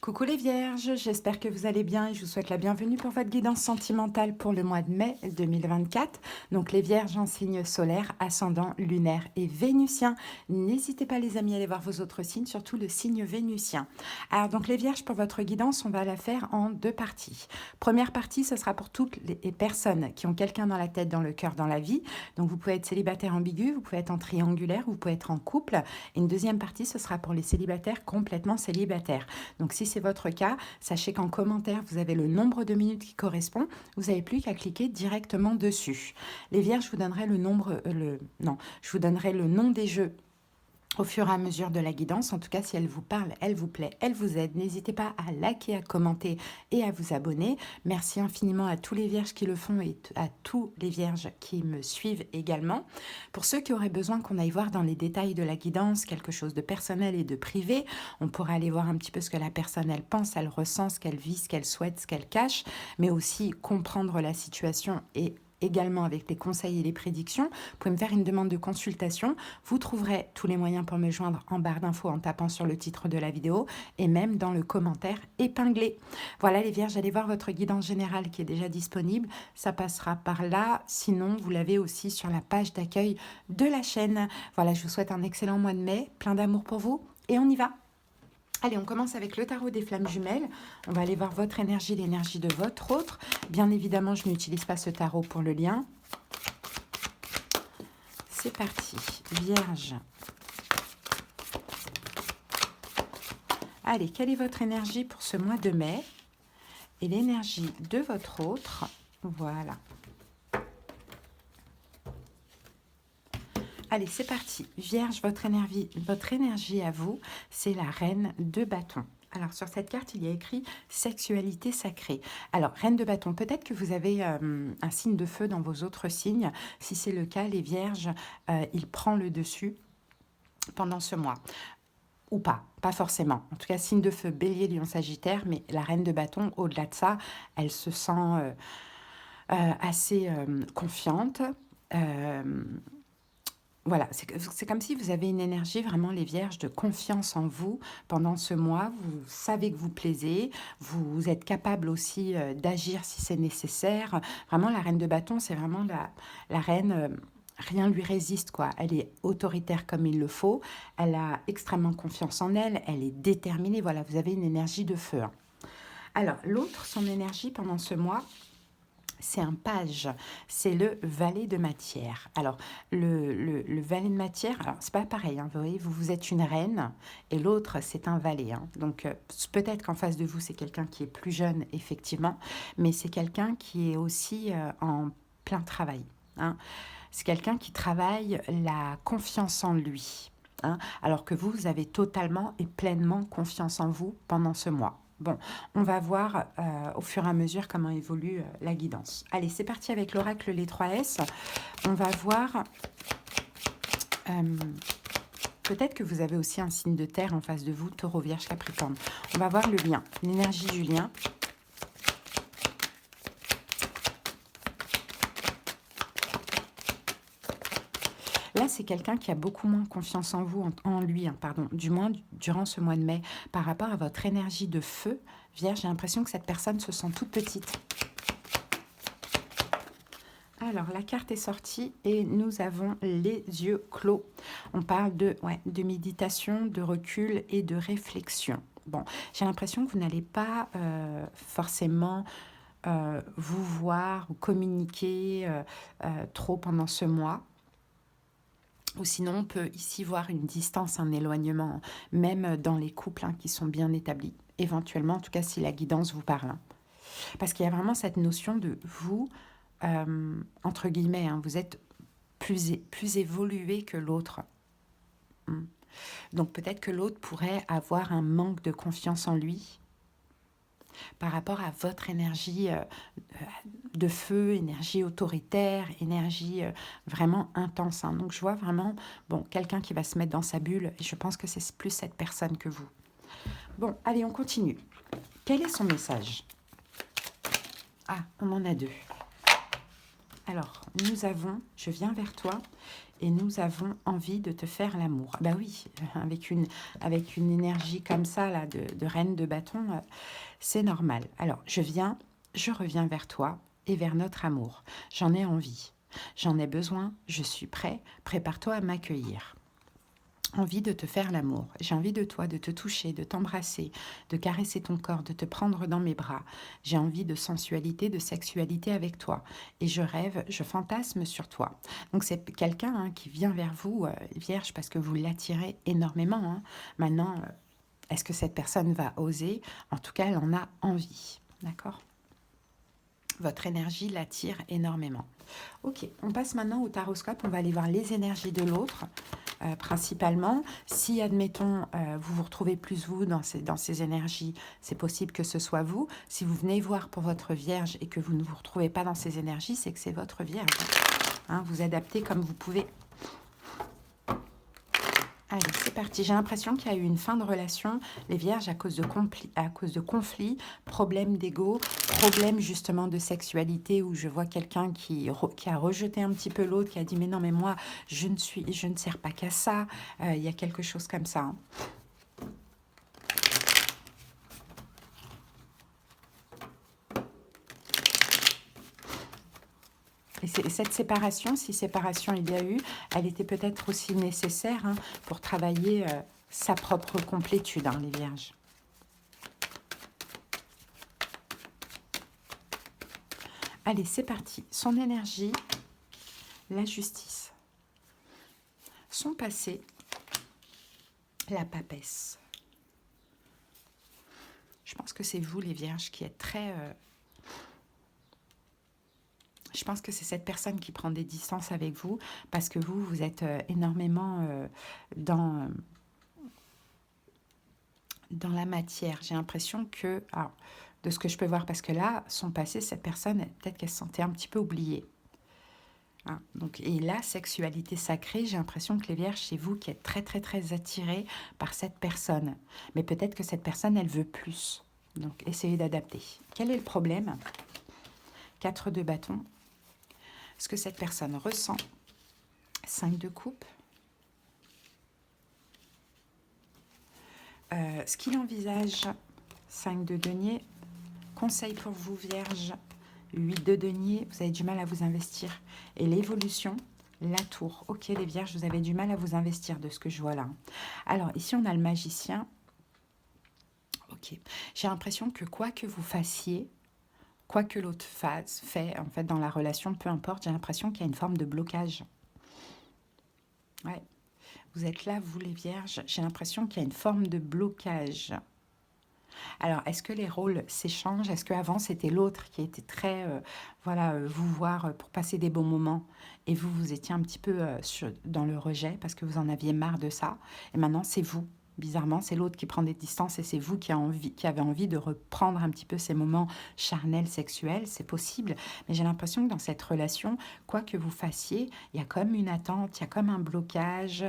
Coucou les vierges, j'espère que vous allez bien et je vous souhaite la bienvenue pour votre guidance sentimentale pour le mois de mai 2024. Donc les vierges en signe solaire, ascendant, lunaire et vénusien. N'hésitez pas les amis à aller voir vos autres signes, surtout le signe vénusien. Alors donc les vierges, pour votre guidance, on va la faire en deux parties. Première partie, ce sera pour toutes les personnes qui ont quelqu'un dans la tête, dans le cœur, dans la vie. Donc vous pouvez être célibataire ambigu, vous pouvez être en triangulaire, vous pouvez être en couple. Et une deuxième partie, ce sera pour les célibataires complètement célibataires. Donc si c'est votre cas, sachez qu'en commentaire, vous avez le nombre de minutes qui correspond. Vous n'avez plus qu'à cliquer directement dessus. Les vierges, je vous donnerai je vous donnerai le nom des jeux au fur et à mesure de la guidance. En tout cas, si elle vous parle, elle vous plaît, elle vous aide, n'hésitez pas à liker, à commenter et à vous abonner. Merci infiniment à tous les vierges qui le font et à tous les vierges qui me suivent également. Pour ceux qui auraient besoin qu'on aille voir dans les détails de la guidance, quelque chose de personnel et de privé, on pourrait aller voir un petit peu ce que la personne, elle pense, elle ressent, ce qu'elle vit, ce qu'elle souhaite, ce qu'elle cache, mais aussi comprendre la situation et également avec les conseils et les prédictions. Vous pouvez me faire une demande de consultation. Vous trouverez tous les moyens pour me joindre en barre d'infos en tapant sur le titre de la vidéo et même dans le commentaire épinglé. Voilà les vierges, allez voir votre guidance générale qui est déjà disponible. Ça passera par là. Sinon, vous l'avez aussi sur la page d'accueil de la chaîne. Voilà, je vous souhaite un excellent mois de mai. Plein d'amour pour vous et on y va. Allez, on commence avec le tarot des flammes jumelles. On va aller voir votre énergie, l'énergie de votre autre. Bien évidemment, je n'utilise pas ce tarot pour le lien. C'est parti. Vierge. Allez, quelle est votre énergie pour ce mois de mai? Et l'énergie de votre autre. Voilà. Allez, c'est parti. Vierge, votre énergie à vous, c'est la reine de bâton. Alors, sur cette carte, il y a écrit « Sexualité sacrée ». Alors, reine de bâton, peut-être que vous avez un signe de feu dans vos autres signes. Si c'est le cas, les vierges, il prend le dessus pendant ce mois. Ou pas forcément. En tout cas, signe de feu, bélier, lion, sagittaire, mais la reine de bâton, au-delà de ça, elle se sent assez confiante. Voilà, c'est comme si vous avez une énergie, vraiment les vierges, de confiance en vous pendant ce mois. Vous savez que vous plaisez, vous êtes capable aussi d'agir si c'est nécessaire. Vraiment, la reine de bâton, c'est vraiment la reine, rien lui résiste, quoi. Elle est autoritaire comme il le faut, elle a extrêmement confiance en elle, elle est déterminée. Voilà, vous avez une énergie de feu. Alors, l'autre, son énergie pendant ce mois, c'est un page, c'est le valet de matière. Alors, le valet de matière, alors c'est pas pareil, hein, vous voyez, vous êtes une reine et l'autre, c'est un valet. Hein. Donc, peut-être qu'en face de vous, c'est quelqu'un qui est plus jeune, effectivement, mais c'est quelqu'un qui est aussi en plein travail. Hein. C'est quelqu'un qui travaille la confiance en lui. Hein, alors que vous avez totalement et pleinement confiance en vous pendant ce mois. Bon, on va voir au fur et à mesure comment évolue la guidance. Allez, c'est parti avec l'oracle Les 3S. On va voir... peut-être que vous avez aussi un signe de terre en face de vous, Taureau, Vierge, Capricorne. On va voir le lien, l'énergie du lien. Là, c'est quelqu'un qui a beaucoup moins confiance en vous, en lui, hein, pardon, du moins durant ce mois de mai. Par rapport à votre énergie de feu, Vierge, j'ai l'impression que cette personne se sent toute petite. Alors, la carte est sortie et nous avons les yeux clos. On parle de méditation, de recul et de réflexion. Bon, j'ai l'impression que vous n'allez pas forcément... vous voir ou communiquer trop pendant ce mois. Ou sinon, on peut ici voir une distance, un éloignement, même dans les couples qui sont bien établis. Éventuellement, en tout cas, si la guidance vous parle. Hein. Parce qu'il y a vraiment cette notion de vous, entre guillemets, hein, vous êtes plus évolué que l'autre. Donc peut-être que l'autre pourrait avoir un manque de confiance en lui par rapport à votre énergie de feu, énergie autoritaire, énergie vraiment intense. Hein. Donc je vois vraiment quelqu'un qui va se mettre dans sa bulle et je pense que c'est plus cette personne que vous. Bon, allez, on continue. Quel est son message? Ah, on en a deux. Alors, nous avons « Je viens vers toi » et nous avons envie de te faire l'amour. Bah oui, avec une énergie comme ça, là, de reine de bâton, c'est normal. Alors, je reviens vers toi et vers notre amour. J'en ai envie, j'en ai besoin, je suis prêt, prépare-toi à m'accueillir. Envie de te faire l'amour. J'ai envie de toi, de te toucher, de t'embrasser, de caresser ton corps, de te prendre dans mes bras. J'ai envie de sensualité, de sexualité avec toi. Et je rêve, je fantasme sur toi. Donc c'est quelqu'un qui vient vers vous, vierge, parce que vous l'attirez énormément. Maintenant, est-ce que cette personne va oser? En tout cas, elle en a envie. D'accord? Votre énergie l'attire énormément. Ok, on passe maintenant au taroscope. On va aller voir les énergies de l'autre, principalement. Si, admettons, vous vous retrouvez plus vous dans ces énergies, c'est possible que ce soit vous. Si vous venez voir pour votre vierge et que vous ne vous retrouvez pas dans ces énergies, c'est que c'est votre vierge. Vous adaptez comme vous pouvez. Allez, c'est parti. J'ai l'impression qu'il y a eu une fin de relation, les vierges, à cause de conflits, problèmes d'ego, problèmes justement de sexualité, où je vois quelqu'un qui a rejeté un petit peu l'autre, qui a dit « mais non, mais moi, je ne sers pas qu'à ça ». Il y a quelque chose comme ça. Et cette séparation, si séparation il y a eu, elle était peut-être aussi nécessaire pour travailler sa propre complétude, les vierges. Allez, c'est parti. Son énergie, la justice. Son passé, la papesse. Je pense que c'est vous, les vierges, qui êtes très... Je pense que c'est cette personne qui prend des distances avec vous parce que vous êtes énormément dans la matière. J'ai l'impression que, alors, de ce que je peux voir, parce que là, son passé, cette personne, peut-être qu'elle se sentait un petit peu oubliée. Donc, et la sexualité sacrée, j'ai l'impression que les vierges, c'est vous qui êtes très, très, très attirés par cette personne. Mais peut-être que cette personne, elle veut plus. Donc, essayez d'adapter. Quel est le problème? 4 de bâton. Ce que cette personne ressent. 5 de coupe. Ce qu'il envisage. 5 de denier. Conseil pour vous, vierge. 8 de denier. Vous avez du mal à vous investir. Et l'évolution, la tour. Ok, les vierges, vous avez du mal à vous investir de ce que je vois là. Alors, ici, on a le magicien. Ok. J'ai l'impression que quoi que vous fassiez, quoi que l'autre fait, en fait, dans la relation, peu importe, j'ai l'impression qu'il y a une forme de blocage. Ouais. Vous êtes là, vous les vierges, j'ai l'impression qu'il y a une forme de blocage. Alors, est-ce que les rôles s'échangent? Est-ce qu'avant, c'était l'autre qui était très, vous voir pour passer des bons moments et vous étiez un petit peu dans le rejet parce que vous en aviez marre de ça. Et maintenant, c'est vous. Bizarrement, c'est l'autre qui prend des distances et c'est vous qui avez envie de reprendre un petit peu ces moments charnels, sexuels. C'est possible, mais j'ai l'impression que dans cette relation, quoi que vous fassiez, il y a comme une attente, il y a comme un blocage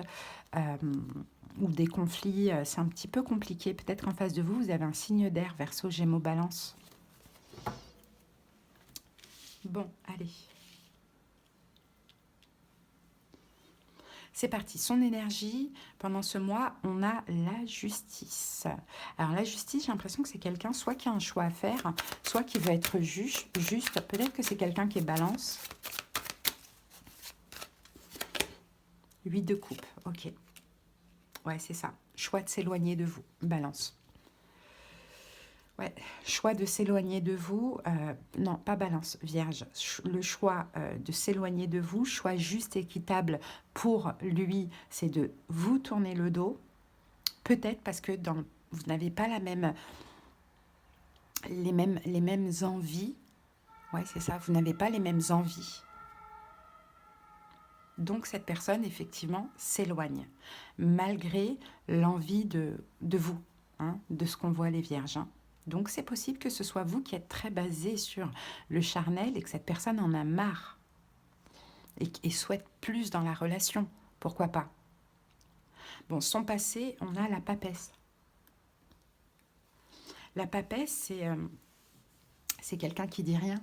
ou des conflits. C'est un petit peu compliqué. Peut-être qu'en face de vous, vous avez un signe d'air, Verseau, Gémeaux, Balance. Bon, allez. C'est parti, son énergie, pendant ce mois, on a la justice. Alors la justice, j'ai l'impression que c'est quelqu'un soit qui a un choix à faire, soit qui veut être juste. Peut-être que c'est quelqu'un qui est balance. 8 de coupe, ok. Ouais, c'est ça. Choix de s'éloigner de vous, balance. Ouais, choix de s'éloigner de vous, non, pas balance, vierge, le choix de s'éloigner de vous, choix juste, équitable pour lui, c'est de vous tourner le dos, peut-être parce que vous n'avez pas les mêmes envies, ouais, c'est ça, vous n'avez pas les mêmes envies. Donc cette personne, effectivement, s'éloigne, malgré l'envie de vous, de ce qu'on voit les vierges, Donc, c'est possible que ce soit vous qui êtes très basé sur le charnel et que cette personne en a marre et souhaite plus dans la relation. Pourquoi pas? Bon, son passé, on a la papesse. La papesse, c'est quelqu'un qui dit rien.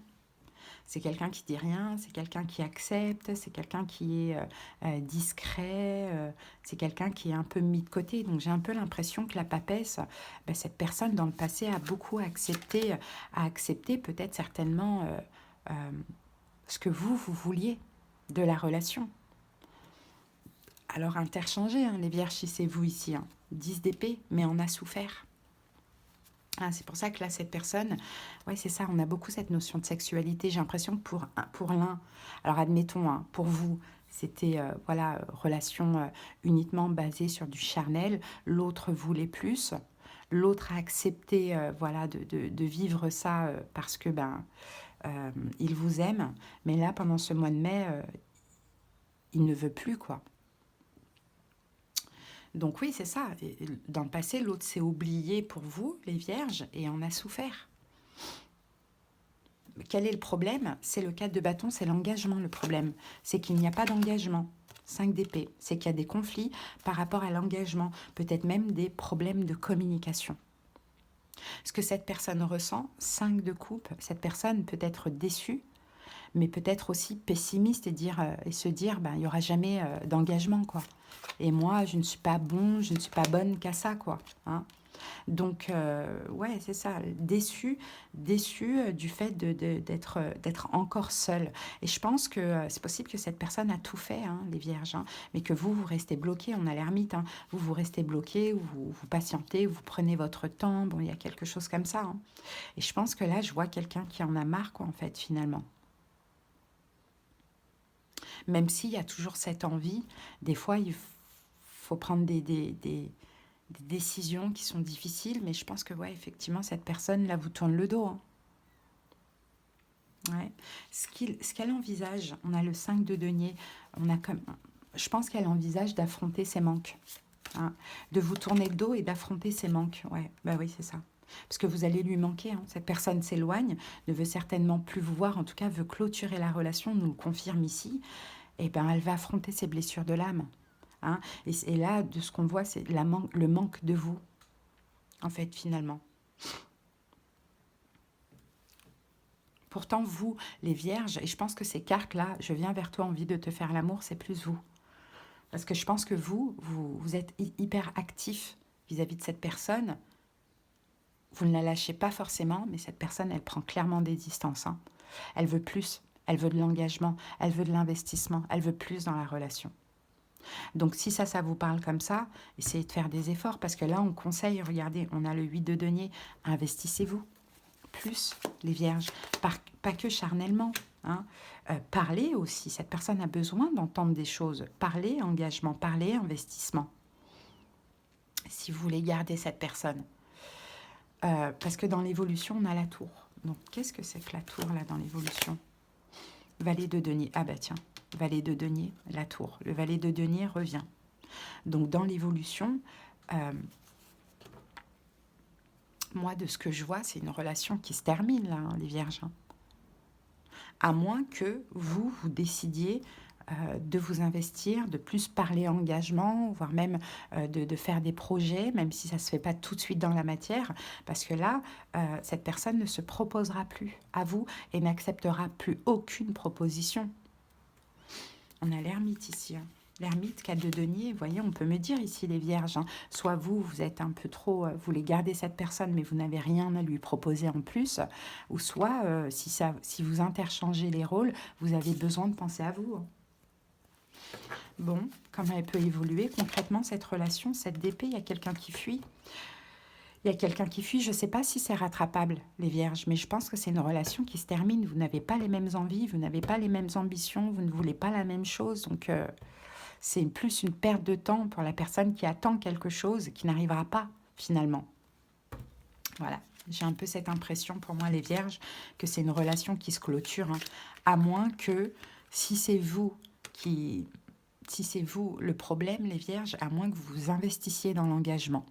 C'est quelqu'un qui dit rien, c'est quelqu'un qui accepte, c'est quelqu'un qui est discret, c'est quelqu'un qui est un peu mis de côté. Donc j'ai un peu l'impression que la papesse, ben, cette personne dans le passé a beaucoup accepté, a accepté peut-être certainement euh, ce que vous vouliez de la relation. Alors interchangez, hein, les vierges, si c'est vous ici, hein. 10 d'épée, mais on a souffert. Ah, c'est pour ça que là, cette personne, ouais, c'est ça, on a beaucoup cette notion de sexualité. J'ai l'impression que pour l'un, alors admettons, hein, pour vous, c'était voilà, relation uniquement basée sur du charnel, l'autre voulait plus, l'autre a accepté voilà, de vivre ça parce que ben, il vous aime, mais là, pendant ce mois de mai, il ne veut plus, quoi. Donc oui, c'est ça. Dans le passé, l'autre s'est oublié pour vous, les vierges, et en a souffert. Quel est le problème? C'est le 4 de bâton, c'est l'engagement le problème. C'est qu'il n'y a pas d'engagement. 5 d'épée, c'est qu'il y a des conflits par rapport à l'engagement, peut-être même des problèmes de communication. Ce que cette personne ressent, 5 de coupe, cette personne peut être déçue, mais peut-être aussi pessimiste et se dire, ben, il n'y aura jamais d'engagement, quoi. Et moi, je ne suis pas bon, je ne suis pas bonne qu'à ça, quoi. Hein. Donc, ouais, c'est ça, déçu du fait d'être encore seule. Et je pense que c'est possible que cette personne a tout fait, hein, les vierges, hein, mais que vous restez bloqué, on a l'ermite, hein, vous restez bloqué, ou vous patientez, vous prenez votre temps, bon, il y a quelque chose comme ça. Hein. Et je pense que là, je vois quelqu'un qui en a marre, quoi, en fait, finalement. Même s'il y a toujours cette envie, des fois, il faut prendre des décisions qui sont difficiles, mais je pense que, ouais, effectivement, cette personne, là, vous tourne le dos. Hein. Ouais. Ce qu'elle envisage, on a le 5 de denier, on a comme, je pense qu'elle envisage d'affronter ses manques. Hein, de vous tourner le dos et d'affronter ses manques. Ouais, bah oui, c'est ça. Parce que vous allez lui manquer. Hein. Cette personne s'éloigne, ne veut certainement plus vous voir, en tout cas veut clôturer la relation, nous le confirme ici. Et ben, elle va affronter ses blessures de l'âme. Hein. Et là, de ce qu'on voit, c'est le manque de vous, en fait, finalement. Pourtant, vous, les vierges, et je pense que ces cartes-là, je viens vers toi, envie de te faire l'amour, c'est plus vous. Parce que je pense que vous êtes hyper actif vis-à-vis de cette personne. Vous ne la lâchez pas forcément, mais cette personne, elle prend clairement des distances. Hein. Elle veut plus, elle veut de l'engagement, elle veut de l'investissement, elle veut plus dans la relation. Donc si ça vous parle comme ça, essayez de faire des efforts, parce que là, on conseille, regardez, on a le 8 de denier, investissez-vous. Plus, les vierges, pas que charnellement. Hein. Parlez aussi, cette personne a besoin d'entendre des choses. Parlez engagement, parlez investissement. Si vous voulez garder cette personne. Parce que dans l'évolution, on a la tour. Donc, qu'est-ce que c'est que la tour, là, dans l'évolution? Valet de denier. Ah bah tiens, valet de denier, la tour. Le valet de denier revient. Donc, dans l'évolution, moi, de ce que je vois, c'est une relation qui se termine, là, hein, les vierges. Hein. À moins que vous décidiez de vous investir, de plus parler engagement, voire même de faire des projets, même si ça ne se fait pas tout de suite dans la matière, parce que là, cette personne ne se proposera plus à vous et n'acceptera plus aucune proposition. On a l'ermite ici, hein. L'ermite, 4 de denier, vous voyez, on peut me dire ici les vierges, hein, soit vous êtes un peu trop, vous voulez garder cette personne, mais vous n'avez rien à lui proposer en plus, ou soit, si vous interchangez les rôles, vous avez besoin de penser à vous. Bon, comment elle peut évoluer concrètement, cette relation, cette DP, il y a quelqu'un qui fuit. Il y a quelqu'un qui fuit, je ne sais pas si c'est rattrapable, les vierges, mais je pense que c'est une relation qui se termine. Vous n'avez pas les mêmes envies, vous n'avez pas les mêmes ambitions, vous ne voulez pas la même chose, donc... c'est plus une perte de temps pour la personne qui attend quelque chose qui n'arrivera pas, finalement. Voilà, j'ai un peu cette impression, pour moi, les vierges, que c'est une relation qui se clôture, hein, à moins que, si c'est vous le problème, les vierges, à moins que vous investissiez dans l'engagement.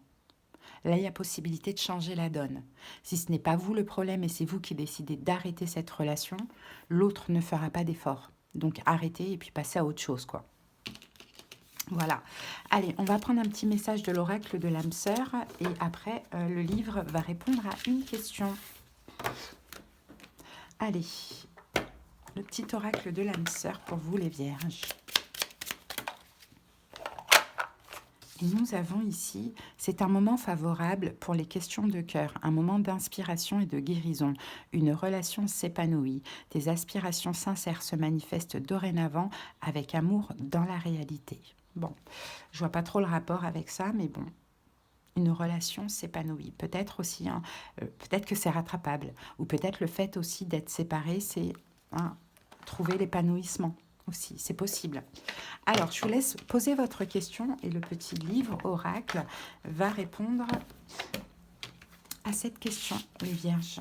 Là, il y a possibilité de changer la donne. Si ce n'est pas vous le problème et c'est vous qui décidez d'arrêter cette relation, l'autre ne fera pas d'effort. Donc, arrêtez et puis passez à autre chose, quoi. Voilà. Allez, on va prendre un petit message de l'oracle de l'âme sœur et après, le livre va répondre à une question. Allez. Le petit oracle de l'âme sœur pour vous les vierges. Et nous avons ici, c'est un moment favorable pour les questions de cœur, un moment d'inspiration et de guérison. Une relation s'épanouit. Tes aspirations sincères se manifestent dorénavant avec amour dans la réalité. Bon, je vois pas trop le rapport avec ça, mais bon, une relation s'épanouit. Peut-être aussi, hein, peut-être que c'est rattrapable, ou peut-être le fait aussi d'être séparé, c'est trouver l'épanouissement aussi, c'est possible. Alors, je vous laisse poser votre question et le petit livre oracle va répondre à cette question, les vierges.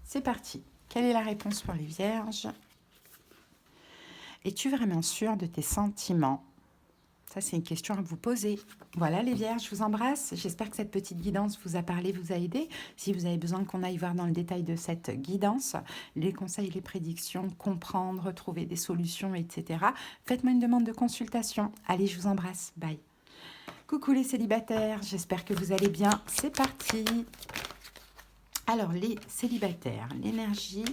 C'est parti. Quelle est la réponse pour les vierges? Es-tu vraiment sûre de tes sentiments? Ça, c'est une question à vous poser. Voilà les vierges, je vous embrasse. J'espère que cette petite guidance vous a parlé, vous a aidé. Si vous avez besoin qu'on aille voir dans le détail de cette guidance, les conseils, les prédictions, comprendre, trouver des solutions, etc., faites-moi une demande de consultation. Allez, je vous embrasse. Bye. Coucou les célibataires, j'espère que vous allez bien. C'est parti. Alors, les célibataires, l'énergie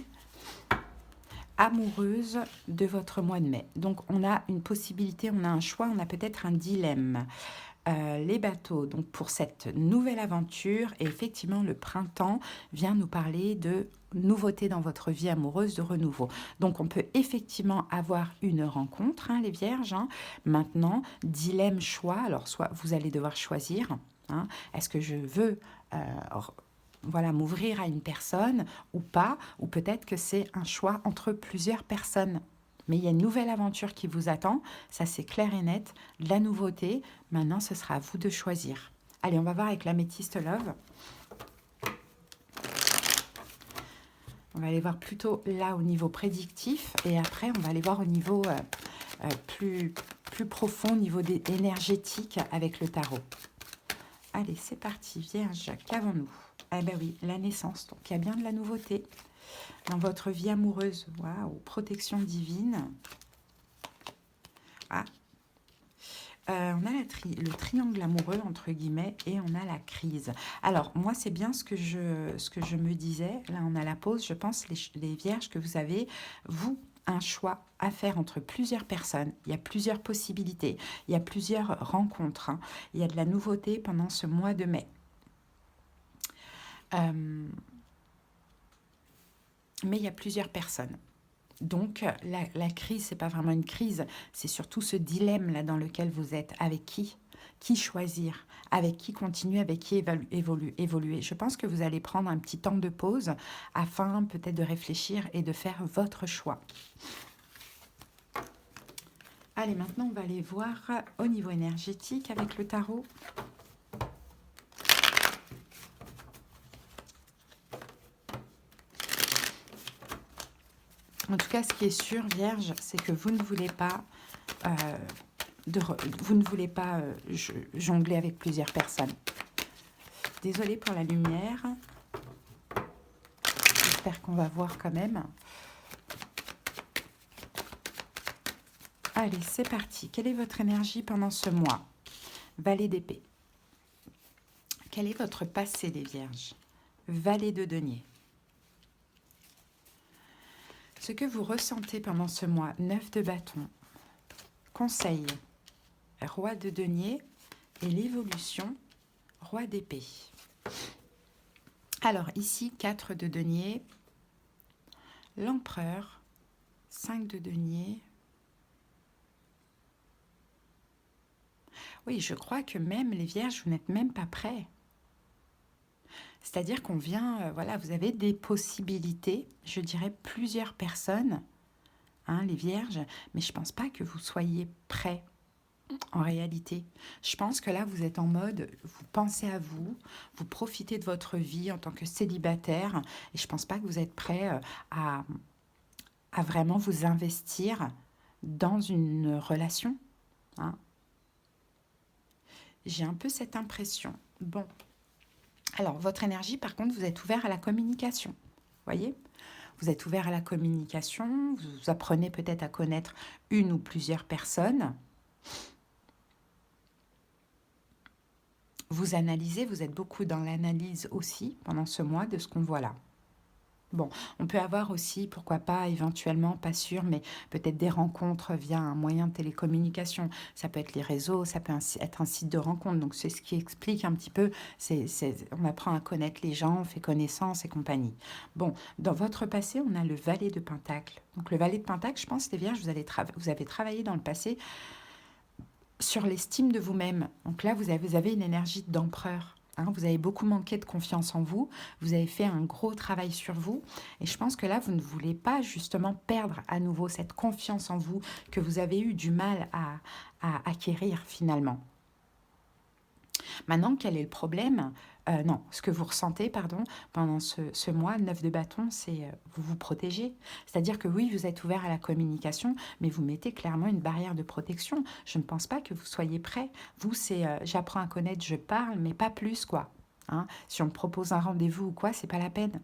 amoureuse de votre mois de mai. Donc, on a une possibilité, on a un choix, on a peut-être un dilemme. Les bateaux, donc pour cette nouvelle aventure, et effectivement, le printemps vient nous parler de nouveautés dans votre vie amoureuse, de renouveau. Donc, on peut effectivement avoir une rencontre, hein, les vierges. Hein. Maintenant, dilemme, choix. Alors, soit vous allez devoir choisir. Hein, est-ce que je veux voilà, m'ouvrir à une personne ou pas, ou peut-être que c'est un choix entre plusieurs personnes. Mais il y a une nouvelle aventure qui vous attend, ça c'est clair et net, de la nouveauté. Maintenant, ce sera à vous de choisir. Allez, on va voir avec l'améthyste love. On va aller voir plutôt là au niveau prédictif et après on va aller voir au niveau plus profond, au niveau énergétique avec le tarot. Allez, c'est parti, Vierge, qu'avons-nous? Eh bien oui, la naissance, donc il y a bien de la nouveauté dans votre vie amoureuse. Waouh, protection divine. Ah, on a le triangle amoureux, entre guillemets, et on a la crise. Alors, moi, c'est bien ce que je me disais. Là, on a la pause. Je pense, les vierges, que vous avez, vous, un choix à faire entre plusieurs personnes. Il y a plusieurs possibilités. Il y a plusieurs rencontres. Hein. Il y a de la nouveauté pendant ce mois de mai. Mais il y a plusieurs personnes. Donc, la crise, ce n'est pas vraiment une crise, c'est surtout ce dilemme-là dans lequel vous êtes. Avec qui choisir? Avec qui continuer? Avec qui évoluer? Je pense que vous allez prendre un petit temps de pause afin peut-être de réfléchir et de faire votre choix. Allez, maintenant, on va aller voir au niveau énergétique avec le tarot. En tout cas, ce qui est sûr, Vierge, c'est que vous ne voulez pas, jongler avec plusieurs personnes. Désolée pour la lumière. J'espère qu'on va voir quand même. Allez, c'est parti. Quelle est votre énergie pendant ce mois? Valet d'épée. Quel est votre passé, les Vierges? Valet de denier. Ce que vous ressentez pendant ce mois, 9 de bâton, conseil, roi de denier et l'évolution, roi d'épée. Alors ici, 4 de denier, l'empereur, 5 de denier. Oui, je crois que même les vierges, vous n'êtes même pas prêts. C'est-à-dire qu'on vient, voilà, vous avez des possibilités, je dirais plusieurs personnes, hein, les vierges, mais je ne pense pas que vous soyez prêts en réalité. Je pense que là, vous êtes en mode, vous pensez à vous, vous profitez de votre vie en tant que célibataire, et je ne pense pas que vous êtes prêts à vraiment vous investir dans une relation. Hein. J'ai un peu cette impression. Bon. Alors, votre énergie, par contre, vous êtes ouvert à la communication. Voyez ? Vous êtes ouvert à la communication, vous apprenez peut-être à connaître une ou plusieurs personnes. Vous analysez, vous êtes beaucoup dans l'analyse aussi pendant ce mois de ce qu'on voit là. Bon, on peut avoir aussi, pourquoi pas, éventuellement, pas sûr, mais peut-être des rencontres via un moyen de télécommunication. Ça peut être les réseaux, ça peut être un site de rencontre. Donc, c'est ce qui explique un petit peu, on apprend à connaître les gens, on fait connaissance et compagnie. Bon, dans votre passé, on a le valet de Pentacle. Donc, le valet de Pentacle, je pense, les Vierges, vous avez travaillé dans le passé sur l'estime de vous-même. Donc là, vous avez une énergie d'empereur. Hein, vous avez beaucoup manqué de confiance en vous, vous avez fait un gros travail sur vous, et je pense que là, vous ne voulez pas justement perdre à nouveau cette confiance en vous que vous avez eu du mal à acquérir finalement. Maintenant, quel est le problème? Non, ce que vous ressentez, pardon, pendant ce mois, 9 de bâton, c'est vous vous protégez. C'est-à-dire que oui, vous êtes ouvert à la communication, mais vous mettez clairement une barrière de protection. Je ne pense pas que vous soyez prêt. Vous, c'est j'apprends à connaître, je parle, mais pas plus, quoi. Hein, si on me propose un rendez-vous ou quoi, c'est pas la peine.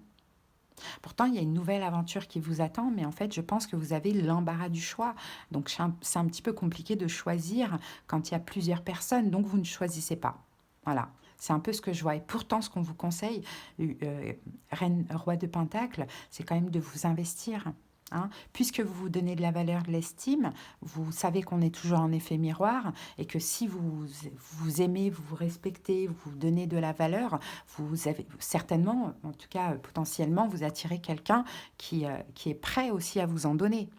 Pourtant, il y a une nouvelle aventure qui vous attend, mais en fait, je pense que vous avez l'embarras du choix. Donc, c'est un petit peu compliqué de choisir quand il y a plusieurs personnes, donc vous ne choisissez pas. Voilà, c'est un peu ce que je vois. Et pourtant, ce qu'on vous conseille, Reine, Roi de Pentacle, c'est quand même de vous investir. Hein. Puisque vous vous donnez de la valeur, de l'estime, vous savez qu'on est toujours en effet miroir et que si vous aimez, vous vous respectez, vous vous donnez de la valeur, vous avez certainement, en tout cas potentiellement, vous attirez quelqu'un qui est prêt aussi à vous en donner.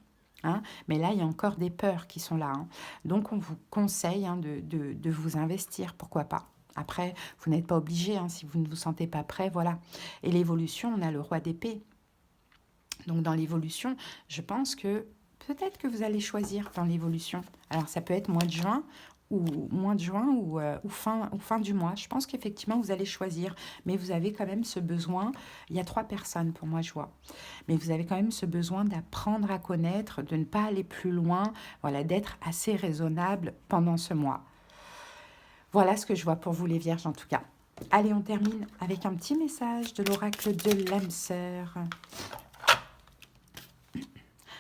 Hein. Mais là, il y a encore des peurs qui sont là. Hein. Donc, on vous conseille de vous investir, pourquoi pas. Après, vous n'êtes pas obligé, hein, si vous ne vous sentez pas prêt, voilà. Et l'évolution, on a le roi d'épée. Donc, dans l'évolution, je pense que peut-être que vous allez choisir dans l'évolution. Alors, ça peut être mois de juin ou fin du mois. Je pense qu'effectivement, vous allez choisir. Mais vous avez quand même ce besoin. Il y a 3 personnes pour moi, je vois. Mais vous avez quand même ce besoin d'apprendre à connaître, de ne pas aller plus loin, voilà, d'être assez raisonnable pendant ce mois. Voilà ce que je vois pour vous les Vierges en tout cas. Allez, on termine avec un petit message de l'oracle de l'âme sœur.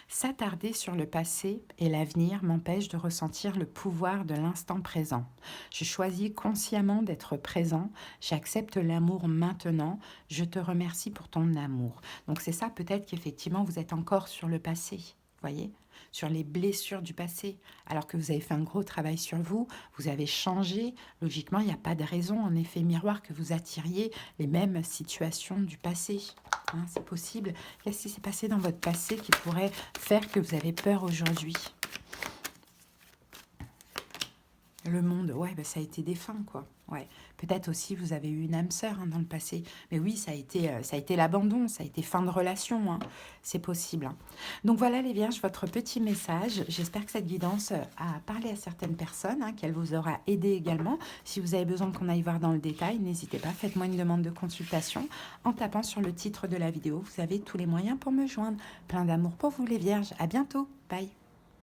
S'attarder sur le passé et l'avenir m'empêche de ressentir le pouvoir de l'instant présent. Je choisis consciemment d'être présent, j'accepte l'amour maintenant, je te remercie pour ton amour. Donc c'est ça peut-être qu'effectivement vous êtes encore sur le passé, voyez, sur les blessures du passé, alors que vous avez fait un gros travail sur vous, vous avez changé, logiquement il n'y a pas de raison en effet miroir que vous attiriez les mêmes situations du passé. Hein, c'est possible. Qu'est-ce qui s'est passé dans votre passé qui pourrait faire que vous avez peur aujourd'hui? Le monde, ouais, bah, ça a été défunt, quoi. Ouais. Peut-être aussi vous avez eu une âme sœur hein, dans le passé. Mais oui, ça a été l'abandon, ça a été fin de relation. Hein. C'est possible. Hein. Donc voilà les Vierges, votre petit message. J'espère que cette guidance a parlé à certaines personnes, hein, qu'elle vous aura aidé également. Si vous avez besoin qu'on aille voir dans le détail, n'hésitez pas, faites-moi une demande de consultation en tapant sur le titre de la vidéo. Vous avez tous les moyens pour me joindre. Plein d'amour pour vous les Vierges. À bientôt. Bye.